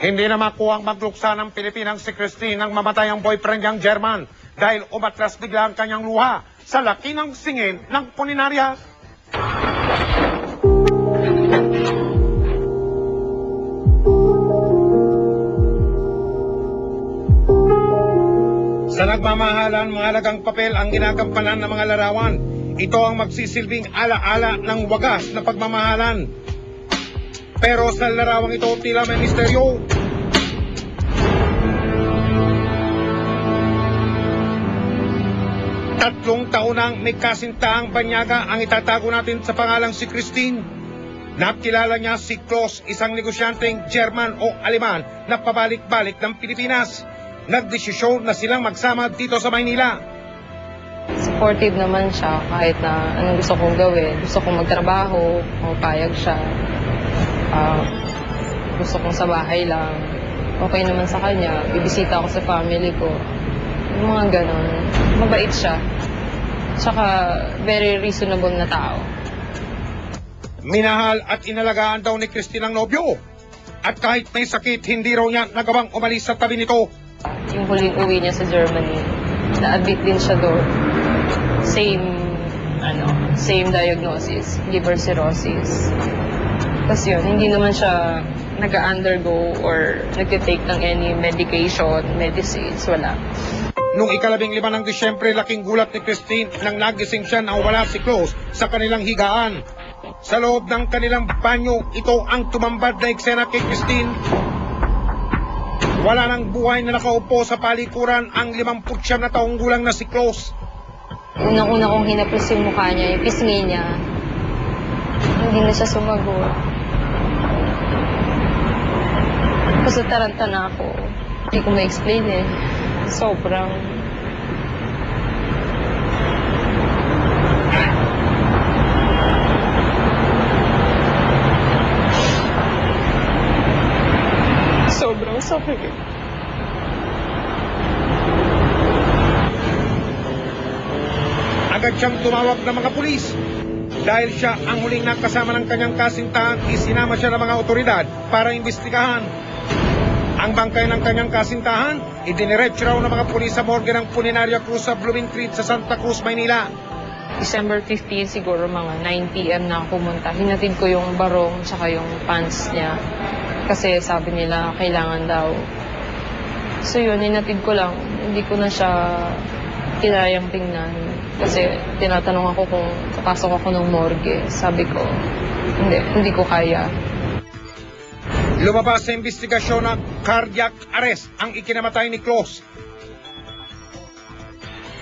Hindi na makuhang magluksa ng Pilipinang si Christine nang mamatay ang boyfriend niyang German dahil umatras bigla ang kanyang luha sa laki ng singil ng puninarya. Sa nagmamahalan, mahalagang papel ang ginagampanan ng mga larawan. Ito ang magsisilbing ala-ala ng wagas na pagmamahalan. Pero sa larawang ito, tila may misteryo. Tatlong taon nang may kasintaang banyaga ang itatago natin sa pangalang si Christine. Nakilala niya si Klaus, isang negosyanteng German o Aleman na pabalik-balik ng Pilipinas. Nagdesisyon na silang magsama dito sa Maynila. Supportive naman siya kahit na anong gusto kong gawin. Gusto kong magtrabaho, payag siya. Gusto kong sa bahay lang. Okay naman sa kanya. Bibisita ako sa family ko. Yung mga ganon. Mabait siya. Tsaka very reasonable na tao. Minahal at inalagaan daw ni Christine ang nobyo. At kahit may sakit, hindi raw niya nagawang umalis sa tabi nito. Yung huling uwi niya sa Germany, na-admit din siya doon. Same diagnosis, liver cirrhosis. Tapos yun, hindi naman siya nag-undergo or nag-take ng any medication, medicines, wala. Noong 15 ng Disyembre, laking gulat ni Christine nang nagising siya na wala si Klaus sa kanilang higaan. Sa loob ng kanilang banyo, ito ang tumambad na eksena kay Christine. Wala nang buhay na nakaupo sa palikuran ang 59 na taong gulang na si Klaus. Unang-una kong hinapos yung mukha niya, yung pisngi niya. Hindi na siya sumagot. Kasi taranta na ako. Hindi ko ma-explain eh. Sobrang... Sobrang sakit. Agad siyang tumawag ng mga pulis. Dahil siya ang huling nakasama ng kanyang kasintahan, isinama siya ng mga otoridad para imbestigahan. Ang bangkay ng kanyang kasintahan, idiniretso raw ng mga pulis sa morgue ng Puninaria Cruz sa Blooming Creek sa Santa Cruz, Maynila. December 15 siguro mga 9 p.m. na ako pumunta. Hinatid ko yung barong tsaka yung pants niya. Kasi sabi nila kailangan daw. So yun, hinatid ko lang. Hindi ko na siya kinayang tingnan. Kasi tinatanong ako kung kapasok ako ng morgue. Sabi ko, hindi ko kaya. Lumabas sa investigasyon na cardiac arrest ang ikinamatay ni Klaus.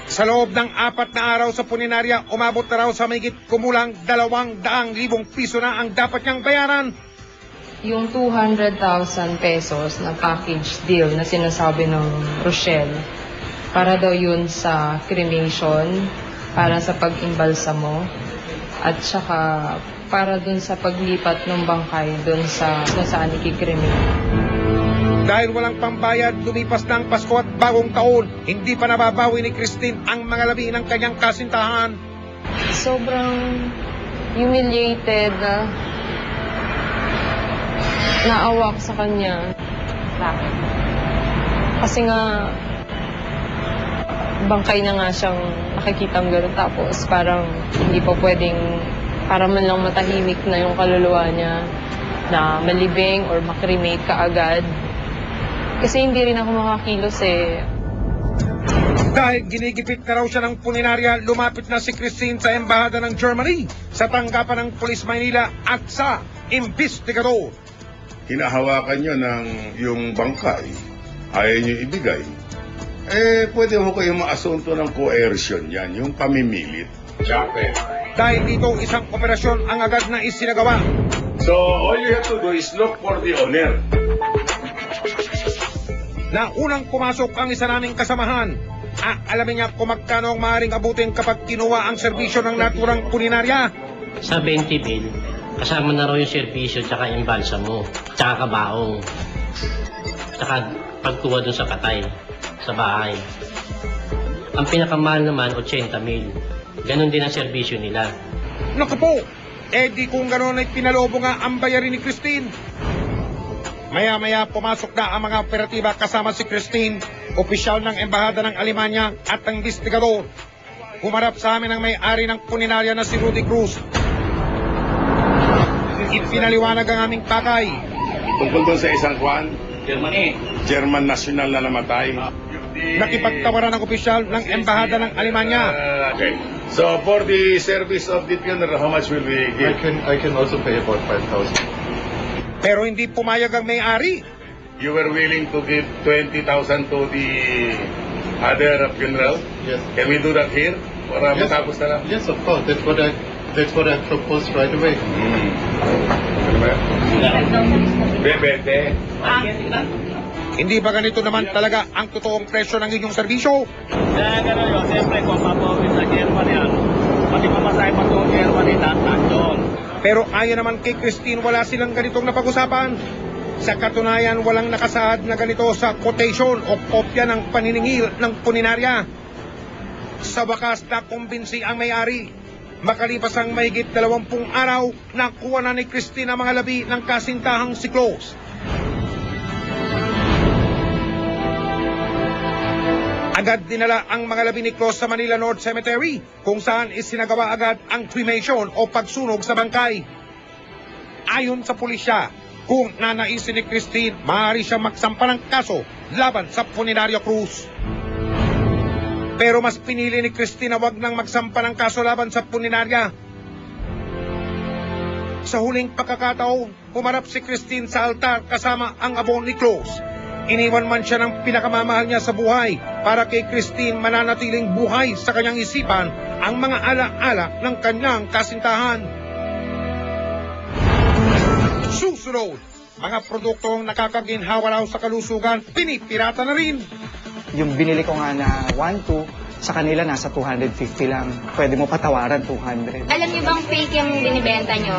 Sa loob ng 4 na araw sa Puninaria, umabot na raw sa mahigit kumulang 200,000 piso na ang dapat niyang bayaran. Yung 200,000 pesos na package deal na sinasabi ng Rochelle, para daw yun sa cremation, para sa pag-imbalsamo, at saka para dun sa paglipat ng bangkay dun sa kung saan ikikremate. Dahil walang pambayad, lumipas na ang Pasko at Bagong Taon, hindi pa nababawi ni Christine ang mga labi ng kanyang kasintahan. Sobrang humiliated, naawa ko sa kanya. Bakit? Kasi nga, bangkay na nga siyang nakikitang gano'n. Tapos parang hindi pa pwedeng, para man lang matahimik na yung kaluluwa niya, na malibing or makremate kaagad. Kasi hindi rin ako makakilos eh. Dahil ginigipit na raw siya ng Puninaria, lumapit na si Christine sa Embahada ng Germany, sa tanggapan ng Pulis Maynila at sa investigador. Hinahawakan nyo ng yung bangkay, ayaw nyo ibigay, pwede mo kayong maasunto ng coercion yan, yung pamimilit. Dahil dito, isang operasyon ang agad na isinagawa. So, all you have to do is look for the owner. Na unang pumasok ang isa naming kasamahan, alamin niya kung magkano ang maaaring abutin kapag kinuha ang serbisyo ng naturang Puninaria. Sa 20 bill, kasama na raw yung serbisyo, tsaka yung balsamo, tsaka kabaong, tsaka pagkuha dun sa patay, sa bahay. Ang pinakamahal naman, 80 mil. Ganon din ang serbisyo nila. Naku po, di kung gano'n ay pinalobo nga ang bayarin ni Christine. Maya-maya pumasok na ang mga operatiba kasama si Christine, opisyal ng Embahada ng Alemanya at ang investigador. Humarap sa amin ang may-ari ng puninarya na si Rudy Cruz. Ipinaliwanag ang aming pakay. Tungkol doon sa isang kwan, Germany. German national na namatay. Nakipagtawaran ng opisyal ng Embahada ng Alemanya. Okay. So for the service of the funeral, how much will we give? I can also pay about 5,000. Pero hindi pumayag ang may-ari. You were willing to give 20,000 to the other funeral? Yes. Can we do that here? Para Yes. matapos na lang? Yes, of course. That's what I proposed right away. Ano ba? Bebete. Hindi ba ganito naman talaga ang totoong presyo ng inyong serbisyo? Kaya gano'n yun, siyempre kung papawin sa Germany yan, pati mamasahe pa to Germany, tataan doon. Pero ayon naman kay Christine, wala silang ganitong napag-usapan. Sa katunayan, walang nakasaad na ganito sa quotation o kopya ng paniningil ng puninarya. Sa wakas, nakumbinsi ang may-ari. Makalipas ang mahigit 20 araw, nakuha na ni Christine ang mga labi ng kasintahang si Close. Agad dinala ang mga labi ni Close sa Manila North Cemetery, kung saan isinagawa agad ang cremation o pagsunog sa bangkay. Ayon sa pulisya, kung nanaisin ni Christine, maaari siyang magsampa ng kaso laban sa Funeraria Cruz. Pero mas pinili ni Christine na wag nang magsampa ng kaso laban sa Funeraria. Sa huling pagkakataon, humarap si Christine sa altar kasama ang abo ni Close. Iniwan man siya ng pinakamamahal niya sa buhay para kay Christine mananatiling buhay sa kanyang isipan ang mga ala-ala ng kanyang kasintahan. Susunod, mga produktong nakakaginhawa raw sa kalusugan, pinipirata na rin. Yung binili ko nga na 1-2, sa kanila nasa 250 lang. Pwede mo patawaran 200. Alam niyo bang fake yung binibenta nyo?